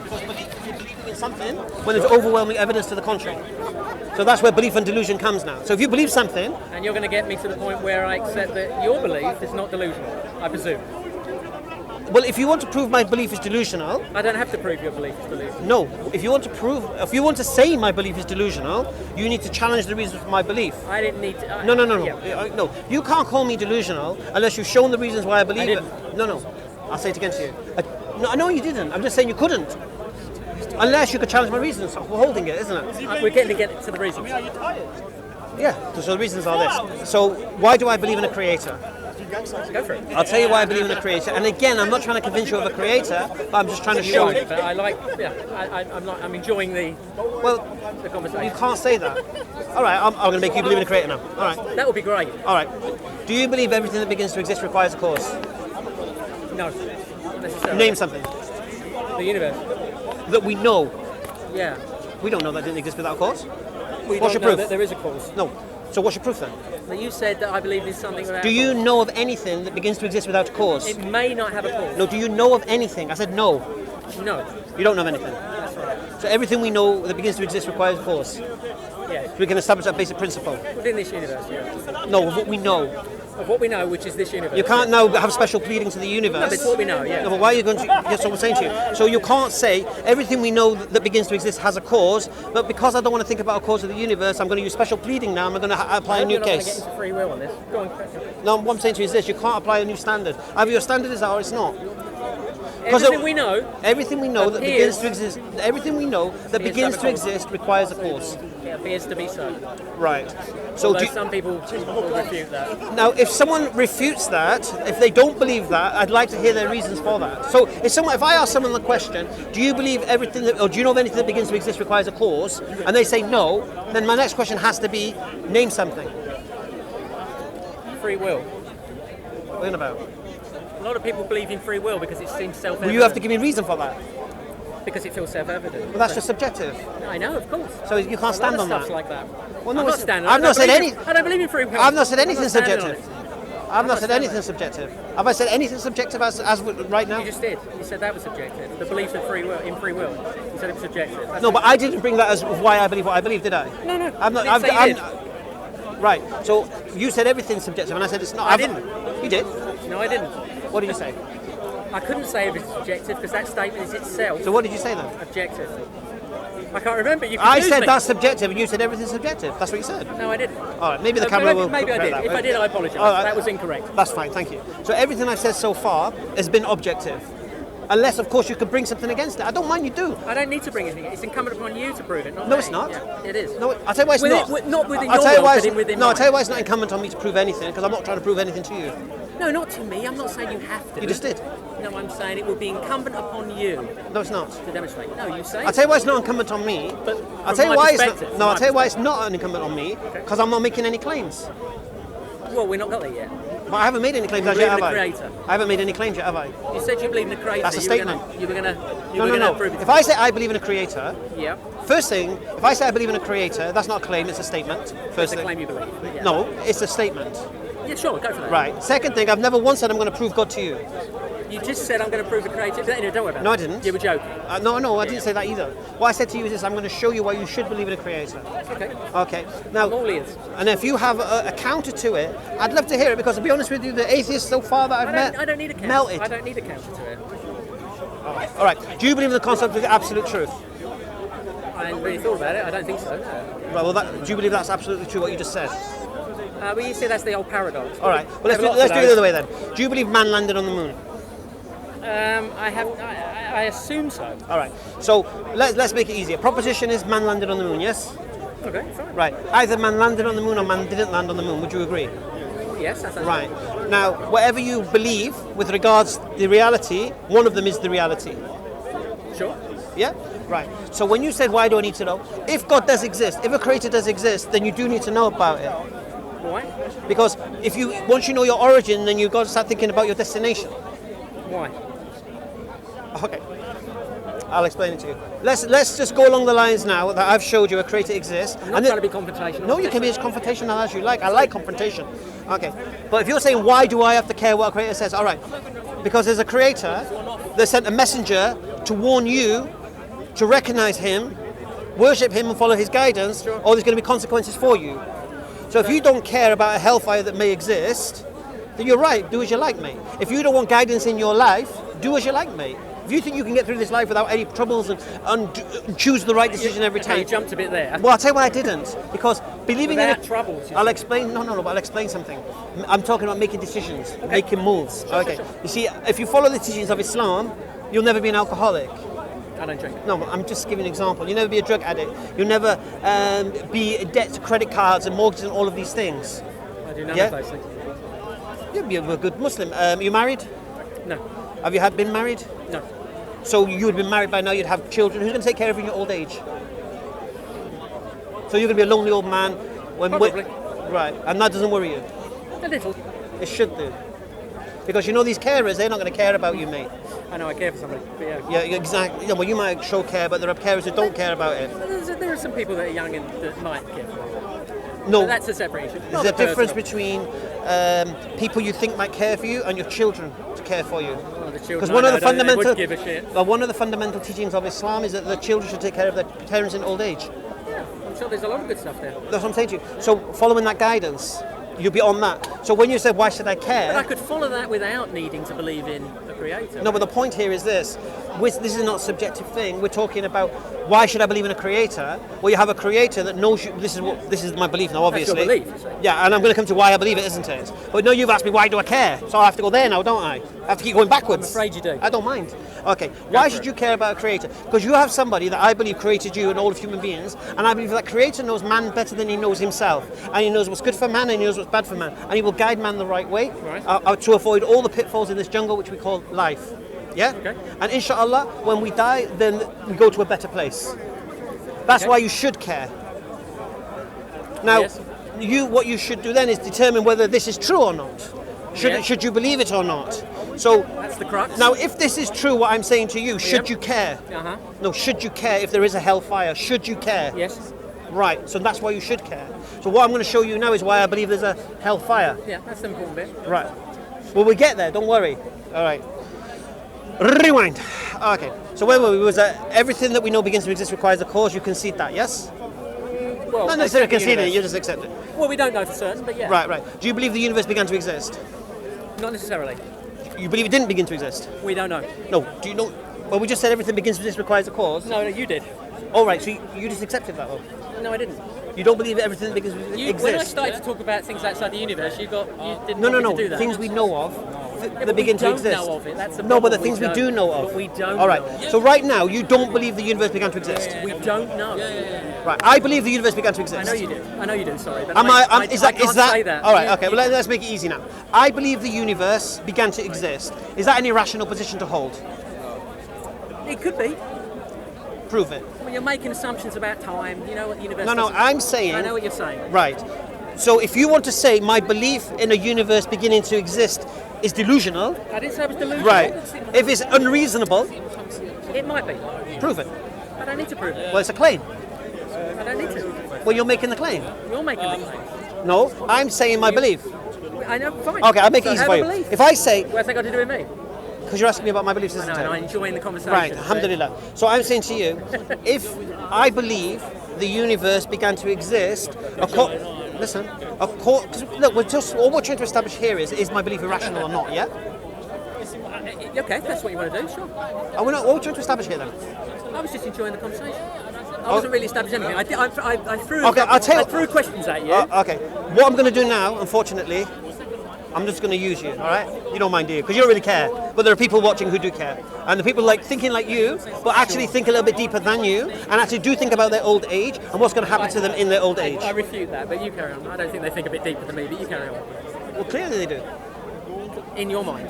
Because you're believing in something when there's overwhelming evidence to the contrary. So that's where belief and delusion comes now. So if you believe something... And you're going to get me to the point where I accept that your belief is not delusional, I presume. Well, if you want to prove my belief is delusional... I don't have to prove your belief is delusional. No. If you want to say my belief is delusional, you need to challenge the reasons for my belief. I didn't need to... No. Yeah. No. You can't call me delusional unless you've shown the reasons why I believe it. didn't. No. I'll say it again to you. No, you didn't. I'm just saying you couldn't. Unless you could challenge my reasons for holding it, isn't it? We're getting to get to the reasons. Yeah, so the reasons are this. So why do I believe in a creator? Go for it. I'll tell you why I believe in a creator. And again, I'm not trying to convince you of a creator, but I'm just trying to show you. But I like... Yeah, I'm enjoying the conversation. You can't say that. All right, I'm going to make you believe in a creator now. All right. That would be great. All right. Do you believe everything that begins to exist requires a cause? No. Necessarily. Name something. The universe. That we know. Yeah. We don't know that didn't exist without a cause. We What's don't your know proof? that there is a cause. No. So what's your proof then? But you said that I believe in something without Do a you cause. know of anything that begins to exist without a cause? It may not have a cause. No, do you know of anything? I said no. No. You don't know of anything. That's right. So everything we know that begins to exist requires a cause. Yeah. We can establish that basic principle. Within this universe, yeah. No, of what we know. Of what we know, which is this universe. You can't now have special pleading to the No, universe. but it's what we know, yeah. No, but why are you going to... Yes, what I'm saying to you. So you can't say everything we know that begins to exist has a cause, but because I don't want to think about a cause of the universe, I'm going to use special pleading now, and I'm going to apply a new You're not going to case. get into free will on this. Go on. No, what I'm saying to you is this, you can't apply a new standard. Either your standard is that or it's not. Everything we know... Everything we know that appears- begins to exist... Everything we know that appears begins to to have a cause. exist requires a cause. It appears to be so. Right. So Although do you, some people will refute that. now, if someone refutes that, if they don't believe that, I'd like to hear their reasons for that. So, if I ask someone the question, do you believe everything, or do you know of anything that begins to exist requires a cause, and they say no, then my next question has to be, name something. Free will. What are you on about? A lot of people believe in free will because it seems self-evident. Well, you have to give me a reason for that. Because it feels self-evident. Well, that's just subjective. I know, of course. So you can't stand on Stuff that. like that. Well, no, I'm not it's- standing. I've not said any. I don't believe in free will. I've not said anything I'm not standing on subjective. it. I've not said standing anything on it. subjective. Have I said anything subjective as right now? You just did. You said that was subjective. The belief in free will. You said it was subjective. That's No, but I didn't bring that as why I believe what I believe, did I? No. I'm not. I didn't say you did. Right. So you said everything's subjective, and I said it's not. I didn't. You did. No, I didn't. What did you say? I couldn't say it was subjective because that statement is itself So what did you say then? objective. I can't remember. You I confused said me. that's subjective, and you said everything's subjective. That's what you said. No, I didn't. All right. Maybe the camera will. Maybe I correct did. that. If I did, I apologise. All right. That was incorrect. That's fine. Thank you. So everything I've said so far has been objective, unless of course you could bring something against it. I don't mind you do. I don't need to bring anything. It's incumbent upon you to prove it, not No, me. it's not. Yeah, it is. No, I'll tell you why it's not. Not within I'll your tell you why world, it's, but within no, I'll mine. tell you why it's not incumbent on me to prove anything, because I'm not trying to prove anything to you. No, not to me. I'm not saying you have to. You just did. No, I'm saying it would be incumbent upon you No, it's not. to demonstrate. No, you say. I'll tell you why it's not incumbent on me. But I'll from tell you my why it's perspective, not. No, I'll tell you why it's not incumbent on me, because I'm not making any claims. Well, we're not got there yet. But I haven't made any claims You as yet, have believe I? in the creator? I haven't made any claims yet, have I? You said you believe in the creator. That's a You were gonna- statement. You were going No. to prove it. If I say I believe in a creator, Yeah. first thing, if I say I believe in a creator, that's not a claim, it's a statement. First It's a thing. claim you believe. Yeah. No, it's a statement. Yeah, sure. Go for that. Right. Second thing, I've never once said I'm going to prove God to you. You just said I'm going to prove the creator. No, don't worry about it. No, I didn't. You were joking. No, I didn't say that either. What I said to you is this: I'm going to show you why you should believe in a creator. Okay. Okay. Now, I'm all ears. and if you have a counter to it, I'd love to hear it, because to be honest with you, the atheists so far that I've met I don't need a counter. melted. I don't need a counter to it. All right. Do you believe in the concept of the absolute truth? I hadn't really thought about it. I don't think so. No. Right. Well, do you believe that's absolutely true what you just said? Well, you say that's the old paradox. All right. Well, let's do Have it lots the of other way then. Do you believe man landed on the moon? I assume so. All right. So let's make it easier. Proposition is man landed on the moon. Yes. Okay, fine. Right. Either man landed on the moon or man didn't land on the moon. Would you agree? Yes, that's Right. Now, whatever you believe with regards to the reality, one of them is the reality. Sure. Yeah? Right. So when you said, why do I need to know? If God does exist, if a creator does exist, then you do need to know about it. Why? Because once you know your origin, then you've got to start thinking about your destination. Why? Okay. I'll explain it to you. Let's just go along the lines now that I've showed you a creator exists. I'm not trying to be confrontational. No, you can be as confrontational as you like. I like confrontation. Okay. But if you're saying, why do I have to care what a creator says? All right. Because there's a creator that sent a messenger to warn you to recognize him, worship him and follow his guidance, or there's going to be consequences for you. So if you don't care about a hellfire that may exist, then you're right, do as you like, mate. If you don't want guidance in your life, do as you like, mate. If you think you can get through this life without any troubles and choose the right decision every time. You jumped a bit there. Well, I'll tell you why I didn't. Because believing Without in it... troubles. I'll explain... No, but I'll explain something. I'm talking about making decisions, making moves. Okay. You see, if you follow the teachings of Islam, you'll never be an alcoholic. I don't drink. No, I'm just giving an example. You'll never be a drug addict. You'll never be in debt to credit cards and mortgages and all of these things. I do none of those things. You're a good Muslim. You married? No. Have you been married? No. So you would have been married by now, you'd have children. Who's going to take care of you in your old age? So you're going to be a lonely old man? Probably. Right, and that doesn't worry you? A little. It should do. Because you know these carers, they're not going to care about you, mate. I know I care for somebody, but yeah. Yeah, exactly. Yeah, well, you might show care, but there are carers who don't care about it. There are some people that are young and that might care for me. No. But that's a separate issue. There's a difference between people you think might care for you and your children to care for you. Because one of the fundamental teachings of Islam is that the children should take care of their parents in old age. Yeah, I'm sure there's a lot of good stuff there. That's what I'm saying to you. So following that guidance, you'll be on that. So when you said, why should I care? But I could follow that without needing to believe in a creator. No, but the point here is this. This is not a subjective thing. We're talking about why should I believe in a creator? Well, you have a creator that knows you. This is my belief now, obviously. That's your belief, you say? Yeah, and I'm going to come to why I believe it, isn't it? But no, you've asked me why do I care? So I have to go there now, don't I? I have to keep going backwards. I'm afraid you do. I don't mind. Okay, why should you care about a creator? Because you have somebody that I believe created you and all of human beings, and I believe that creator knows man better than he knows himself, and he knows what's good for man and he knows what's bad for man, and he will guide man the right way to avoid all the pitfalls in this jungle which we call life. Yeah? Okay. And inshallah, when we die, then we go to a better place. That's why you should care. Now, what you should do then is determine whether this is true or not. Should you believe it or not? So that's the crux. Now, if this is true, what I'm saying to you, should you care? Uh-huh. No, should you care if there is a hellfire? Should you care? Yes. Right, so that's why you should care. So what I'm going to show you now is why I believe there's a hellfire. Yeah, that's the important bit. Right. Well, we get there, don't worry. All right. Rewind. Okay, so where were we? Was that everything that we know begins to exist requires a cause? You concede that, yes? Well, not necessarily concede it, you just accept it. Well, we don't know for certain, but yeah. Right. Do you believe the universe began to exist? Not necessarily. You believe it didn't begin to exist? We don't know. No. Do you know? Well, we just said everything begins to exist requires a cause. No, you did. All right, so you just accepted that, though? No, I didn't. You don't believe everything begins to exist? When I started to talk about things outside the universe, you didn't want me to do that. Things we know of. That begin to exist. Know of it. That's the no, but the problem. things we do know of. But we don't. All right. Know of. So right now, you don't believe the universe began to exist. We don't know. Right. I believe the universe began to exist. I know you do. I know you do. Sorry, but Is that? say that. All right. Okay. Well, let's make it easy now. I believe the universe began to exist. Is that an irrational position to hold? It could be. Prove it. Well, you're making assumptions about time. You know what the universe. No. I'm saying. I know what you're saying. Right. So if you want to say my belief in a universe beginning to exist is delusional. I didn't say it was delusional. Right. If it's unreasonable. It might be. Prove it. I don't need to prove it. Well, it's a claim. I don't need to. Well, you're making the claim. You're making the claim. No, I'm saying my belief. I know, fine. Okay, I'll make it easy for you. Belief. If I say... What's that got to do with me? Because you're asking me about my beliefs, isn't it? I'm enjoying the conversation. Right, alhamdulillah. So I'm saying to you, if I believe the universe began to exist... Listen, look, all we're trying to establish here is my belief irrational or not, yeah? Okay, that's what you want to do, sure. What are we trying to establish here then? I was just enjoying the conversation. I wasn't really establishing anything. I threw questions at you. Okay, what I'm going to do now, unfortunately, I'm just going to use you, all right? You don't mind, do you? Because you don't really care. But there are people watching who do care. And the people thinking like you, but actually think a little bit deeper than you, and actually do think about their old age and what's going to happen to them in their old age. I refute that, but you carry on. I don't think they think a bit deeper than me, but you carry on. Well, clearly they do. In your mind.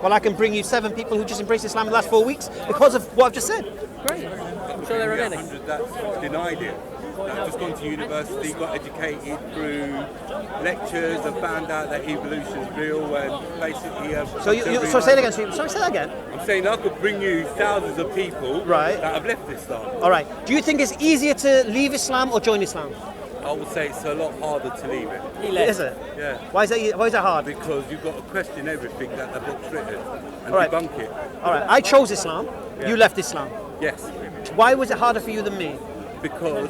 Well, I can bring you 7 people who just embraced Islam in the last 4 weeks because of what I've just said. Great. I'm sure there are many. That denied it. I've just gone to university, got educated through lectures, and found out that evolution is real, and basically... So say it again. Sorry, say that again. I'm saying I could bring you thousands of people that have left Islam. All right. Do you think it's easier to leave Islam or join Islam? I would say it's a lot harder to leave it. Is it? Yeah. Why is that hard? Because you've got to question everything that the book's written and debunk it. All right. I chose Islam. Yeah. You left Islam. Yes. Why was it harder for you than me? Because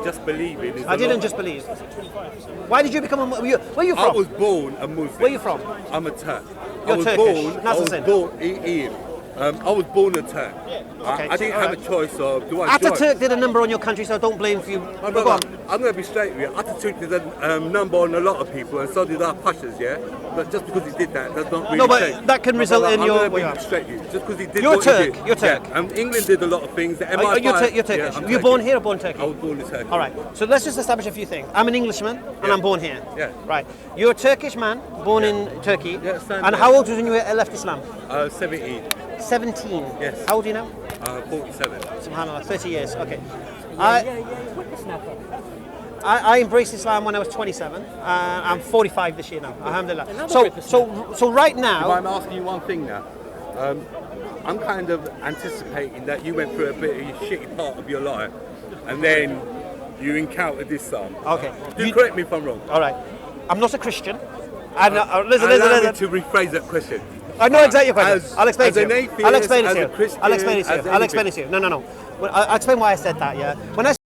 just believing is I didn't just believe. Why did you become a Muslim? Where are you from? I was born a Muslim. Where are you from? I'm a Turk. You're Turkish. I was born Ian. I was born a Turk. Okay, I didn't have a choice of do I join? Ataturk did a number on your country, so don't blame you. Go on. I'm going to be straight with you. Ataturk did a number on a lot of people, and so did our pashas, yeah? But just because he did that does not really No, but change. that can result in your... I'm going to be straight with you. Just because he did You're what Turk. he did. You're Turk. Yeah. And England did a lot of things. The You're Turkish. Yeah, Were you born here or born in Turkey? I was born in Turkey. All right. So let's just establish a few things. I'm an Englishman, and I'm born here. Yeah. Right. You're a Turkish man, born in Turkey. Yeah, same and there. how old was you when you left Islam? 17. 17. Yes. How old are you now? 47. SubhanAllah, 30 years. Okay. I embraced Islam when I was 27. I'm 45 this year now. Alhamdulillah. So right now. I'm asking you one thing now. I'm kind of anticipating that you went through a bit of a shitty part of your life, and then you encountered this psalm. Okay. Do correct me if I'm wrong. All right. I'm not a Christian. And listen. Allow me to rephrase that question. I know exactly your question. I'll explain it to you. Atheist, I'll explain it as to a you. Christian, I'll explain it to you. as I'll explain it to you. No. I'll explain why I said that. Yeah. When I